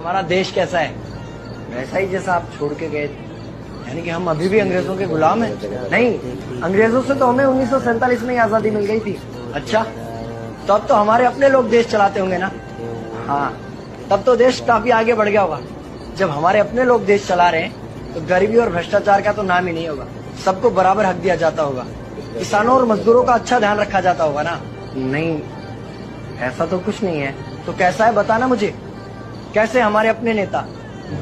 हमारा देश कैसा है? वैसा ही जैसा आप छोड़ के गए थे। यानी कि हम अभी भी अंग्रेजों के गुलाम हैं? नहीं, अंग्रेजों से तो हमें 1947 में ही आजादी मिल गई थी। अच्छा, तो अब तो हमारे अपने लोग देश चलाते होंगे ना? हाँ, तब तो देश काफी आगे बढ़ गया होगा। जब हमारे अपने लोग देश चला रहे हैं तो गरीबी और भ्रष्टाचार का तो नाम ही नहीं होगा। सबको बराबर हक दिया जाता होगा, किसानों और मजदूरों का अच्छा ध्यान रखा जाता होगा ना? नहीं, ऐसा तो कुछ नहीं है। तो कैसा है बताना मुझे। कैसे हमारे अपने नेता,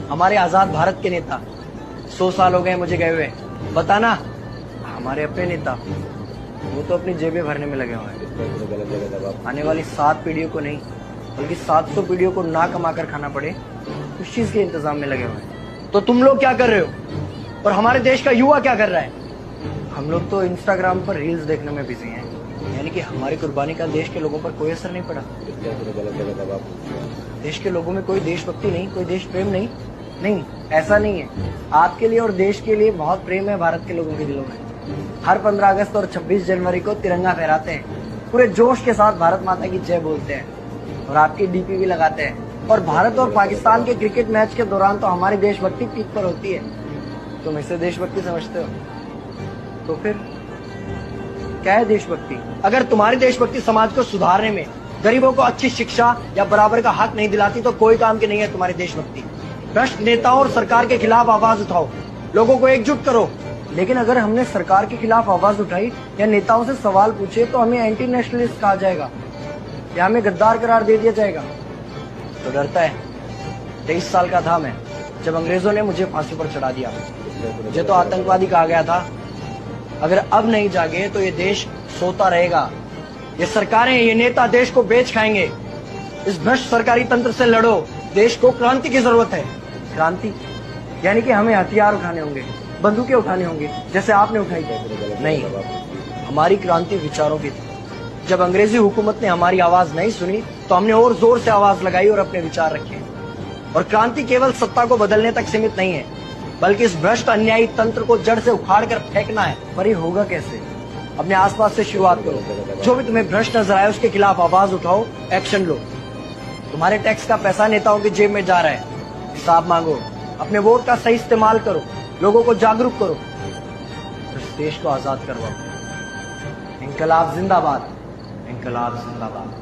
हमारे आजाद भारत के नेता, 100 साल हो गए मुझे गए हुए, बताना। हमारे अपने नेता वो तो अपनी जेबें भरने में लगे हुए हैं। आने वाली 7 पीढ़ियों को नहीं बल्कि 700 पीढ़ियों को ना कमा कर खाना पड़े उस चीज के इंतजाम में लगे हुए हैं। तो तुम लोग क्या कर रहे हो और हमारे देश का युवा क्या कर रहा है? हम लोग तो इंस्टाग्राम पर रील्स देखने में बिजी हैं। यानी कि हमारी कुर्बानी का देश के लोगों पर कोई असर नहीं पड़ा। देश के लोगों में कोई देशभक्ति नहीं, कोई देश प्रेम नहीं। नहीं, ऐसा नहीं है। आपके लिए और देश के लिए बहुत प्रेम है भारत के लोगों के दिलों में। हर 15 अगस्त और 26 जनवरी को तिरंगा फहराते हैं, पूरे जोश के साथ भारत माता की जय बोलते हैं और आपकी डीपी भी लगाते हैं। और भारत और पाकिस्तान के क्रिकेट मैच के दौरान तो हमारी देशभक्ति पीक पर होती है। तुम इसे देशभक्ति समझते हो? तो फिर क्या है देशभक्ति? अगर तुम्हारी देशभक्ति समाज को सुधारने में, गरीबों को अच्छी शिक्षा या बराबर का हक नहीं दिलाती तो कोई काम की नहीं है तुम्हारी देशभक्ति। भ्रष्ट नेताओं और सरकार के खिलाफ आवाज उठाओ, लोगों को एकजुट करो। लेकिन अगर हमने सरकार के खिलाफ आवाज उठाई या नेताओं से सवाल पूछे तो हमें एंटी नेशनलिस्ट कहा जाएगा या हमें गद्दार करार दे दिया जाएगा। तो डरता है। 23 साल का था मैं जब अंग्रेजों ने मुझे फांसी पर चढ़ा दिया। मुझे तो आतंकवादी कहा गया था। अगर अब नहीं जागे तो ये देश सोता रहेगा। ये सरकारें, ये नेता देश को बेच खाएंगे। इस भ्रष्ट सरकारी तंत्र से लड़ो। देश को क्रांति की जरूरत है। क्रांति यानी कि हमें हथियार उठाने होंगे, बंदूकें उठानी होंगी जैसे आपने उठाई थी। नहीं, हमारी क्रांति विचारों की थी। जब अंग्रेजी हुकूमत ने हमारी आवाज नहीं सुनी तो हमने और जोर से आवाज लगाई और अपने विचार रखे। और क्रांति केवल सत्ता को बदलने तक सीमित नहीं है, बल्कि इस भ्रष्ट अन्यायी तंत्र को जड़ से उखाड़ कर फेंकना है। पर ये होगा कैसे? अपने आसपास से शुरुआत करो। जो भी तुम्हें भ्रष्ट नजर आए उसके खिलाफ आवाज उठाओ, एक्शन लो। तुम्हारे टैक्स का पैसा नेताओं की जेब में जा रहा है, हिसाब मांगो। अपने वोट का सही इस्तेमाल करो, लोगों को जागरूक करो, इस देश को आजाद करवाओ। इंकलाब जिंदाबाद, इंकलाब जिंदाबाद।